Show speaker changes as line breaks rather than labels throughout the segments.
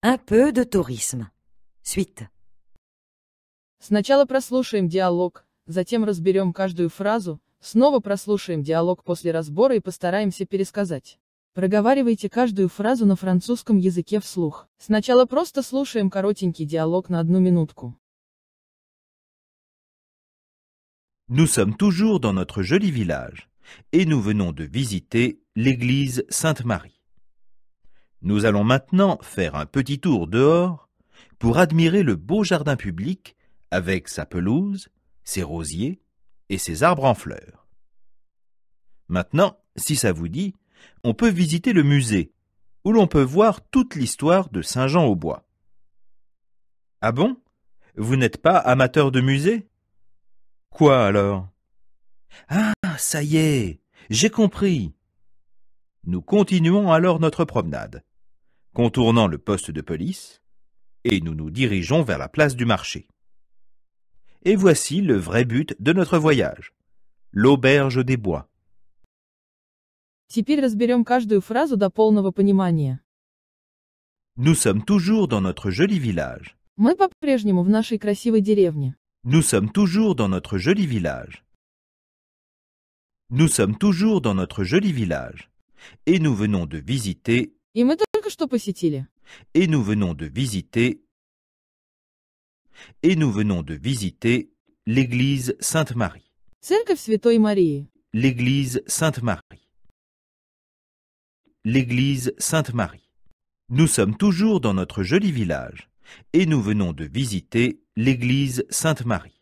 Un peu de tourisme. Suite.
Сначала прослушаем диалог, затем разберем каждую фразу, снова прослушаем диалог после разбора и постараемся пересказать. Проговаривайте каждую фразу на французском языке вслух. Сначала просто слушаем коротенький диалог на 1 минутку.
Nous sommes toujours dans notre joli village et nous venons de visiter l'église Sainte-Marie. Nous allons maintenant faire un petit tour dehors pour admirer le beau jardin public avec sa pelouse, ses rosiers et ses arbres en fleurs. Maintenant, si ça vous dit, on peut visiter le musée où l'on peut voir toute l'histoire de Saint-Jean-au-Bois. Ah bon? Vous n'êtes pas amateur de musée? Quoi alors? Ah, ça y est, j'ai compris. Nous continuons alors notre promenade, contournant le poste de police, et nous nous dirigeons vers la place du marché. Et voici le vrai but de notre voyage, l'auberge des bois.
Теперь разберем каждую фразу до полного понимания.
Nous sommes toujours dans notre joli village.
Мы по-прежнему в нашей красивой деревне.
Nous sommes toujours dans notre joli village. Nous sommes toujours dans notre joli village. Et nous venons de visiter.
И мы только что посетили.
Et nous venons de visiter. Et nous venons de visiter l'église Sainte-Marie.
Церковь Святой Марии.
L'église Sainte-Marie. L'église Sainte-Marie. Nous sommes toujours dans notre joli village. Et nous venons de visiter l'église Sainte-Marie.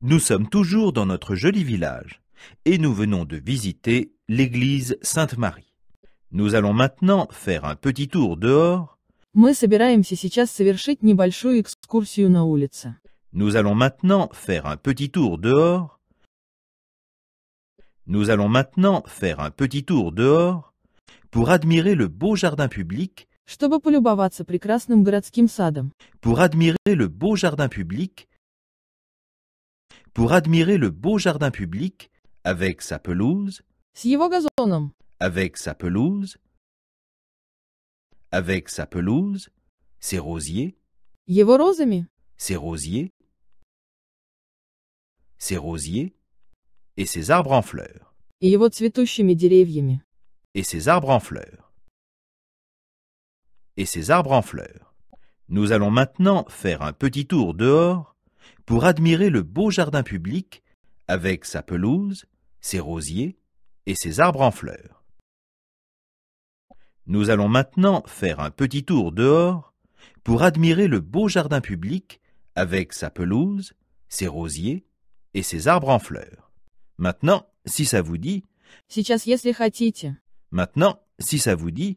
Nous sommes toujours dans notre joli village. Et nous venons de visiter l'église Sainte-Marie. Nous allons maintenant faire un petit tour dehors.
Мы собираемся сейчас совершить небольшую экскурсию на улице.
Nous allons maintenant faire un petit tour dehors. Nous allons maintenant faire un petit tour dehors pour admirer le beau jardin public.
Чтобы полюбоваться прекрасным городским садом.
Pour admirer le beau jardin public. Pour admirer le beau jardin public avec sa pelouse.
С его газоном.
Avec sa pelouse. Avec sa pelouse, ses rosiers.
Его розами.
Ses rosiers. Ses rosiers. Et ses arbres en fleurs.
И его цветущими деревьями.
Et ses arbres en fleurs. Et ses arbres en fleurs. Nous allons maintenant faire un petit tour dehors pour admirer le beau jardin public avec sa pelouse, ses rosiers et ses arbres en fleurs. Nous allons maintenant faire un petit tour dehors pour admirer le beau jardin public avec sa pelouse, ses rosiers et ses arbres en fleurs. Maintenant, si ça vous dit,
Сейчас, если хотите.
maintenant, si ça vous dit,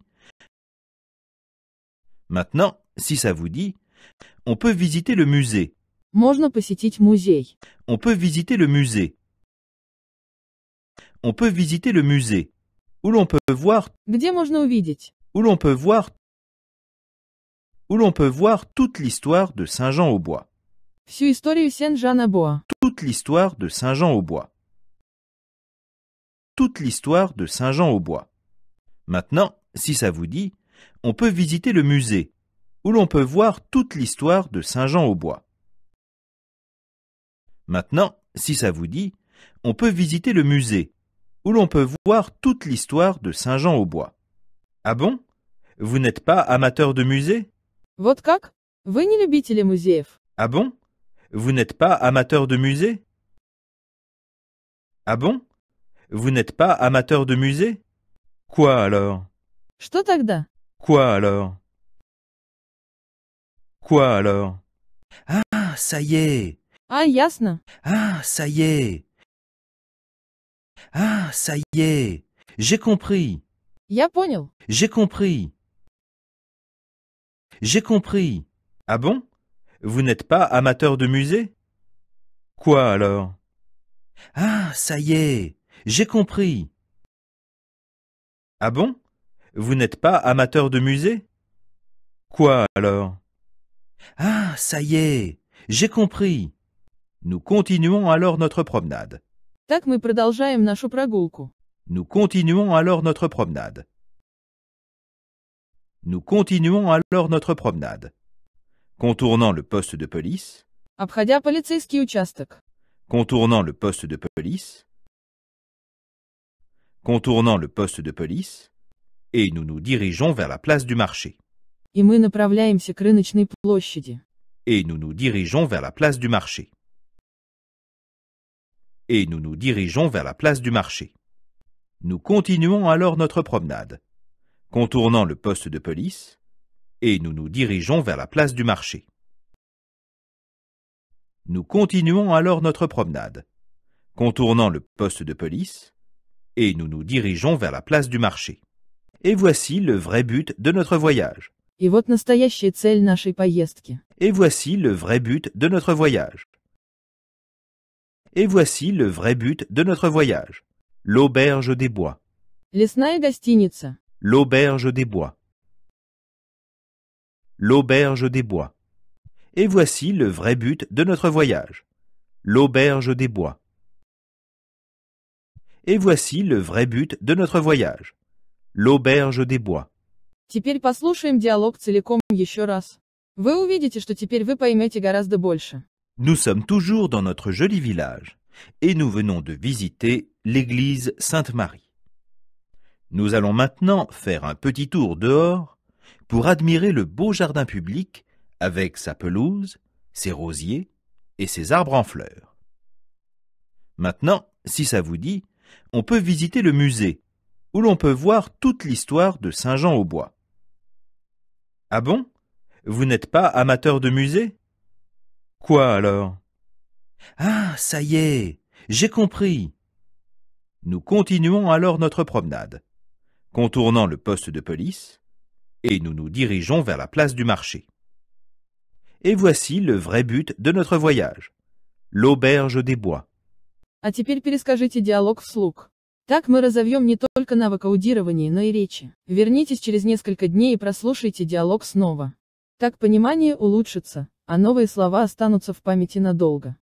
maintenant, si ça vous dit, on peut visiter le musée.
Можно посетить музей.
On peut visiter le musée. On peut visiter le musée, où l'on peut voir,
Где можно увидеть?
où l'on peut voir toute l'histoire de Saint-Jean-au-Bois.
Всю историю Сен-Жан-Абоа.
Toute l'histoire de Saint-Jean-au-Bois. Toute l'histoire de Saint-Jean-au-Bois. Maintenant, si ça vous dit, on peut visiter le musée, où l'on peut voir toute l'histoire de Saint-Jean-au-Bois. Maintenant, si ça vous dit, on peut visiter le musée, où l'on peut voir toute l'histoire de Saint-Jean-au-Bois. Ah bon? Vous n'êtes pas amateur de musée?
Вот как? Вы не любители музеев?
Ah bon? Vous n'êtes pas amateur de musée? Ah bon? Vous n'êtes pas amateur de musée? Quoi alors?
Что тогда?
Quoi alors? Quoi alors? Ah, ça y est!
А, ясно.
Ah, ça y est! Ah, ça y est! J'ai compris!
Я понял.
J'ai compris! J'ai compris! Ah bon? Vous n'êtes pas amateur de musée? Quoi alors? Ah, ça y est! J'ai compris! Ah bon? Vous n'êtes pas amateur de musée? Quoi alors? Ah, ça y est! J'ai compris! Nous continuons alors notre promenade.
Так мы продолжаем нашу прогулку.
Nous continuons alors notre promenade. Nous continuons alors notre promenade. Contournant le poste de police,
Обходя полицейский участок.
contournant le poste de police, contournant le poste de police, et nous nous dirigeons vers la place du marché.
И мы направляемся к рыночной площади.
Et nous nous dirigeons vers la place du marché. Et nous nous dirigeons vers la place du marché. Nous continuons alors notre promenade, contournant le poste de police, et nous nous dirigeons vers la place du marché. Nous continuons alors notre promenade, contournant le poste de police, et nous nous dirigeons vers la place du marché. Et voici le vrai but de notre voyage.
И вот настоящая цель нашей поездки.
Et voici le vrai but de notre voyage. Et voici le vrai but de notre voyage. L'auberge des bois.
Лесная гостиница.
L'auberge des bois. L'auberge des bois. Et voici le vrai but de notre voyage. L'auberge des bois. Et voici le vrai but de notre voyage. L'auberge des bois.
Теперь послушаем диалог целиком еще раз. Вы увидите, что теперь вы поймете гораздо больше.
Nous sommes toujours dans notre joli village et nous venons de visiter l'église Sainte-Marie. Nous allons maintenant faire un petit tour dehors pour admirer le beau jardin public avec sa pelouse, ses rosiers et ses arbres en fleurs. Maintenant, si ça vous dit, on peut visiter le musée où l'on peut voir toute l'histoire de Saint-Jean-au-Bois. Ah bon? Vous n'êtes pas amateur de musée? Quoi alors? Ah, ça y est, j'ai compris. Nous continuons alors notre promenade, contournant le poste de police, et nous nous dirigeons vers la place du marché. Et voici le vrai but de notre voyage, l'auberge des bois.
А теперь перескажите диалог вслух. Так мы разовьем не только навык аудирования, но и речи. Вернитесь через несколько дней и прослушайте диалог снова. Так понимание улучшится, а новые слова останутся в памяти надолго.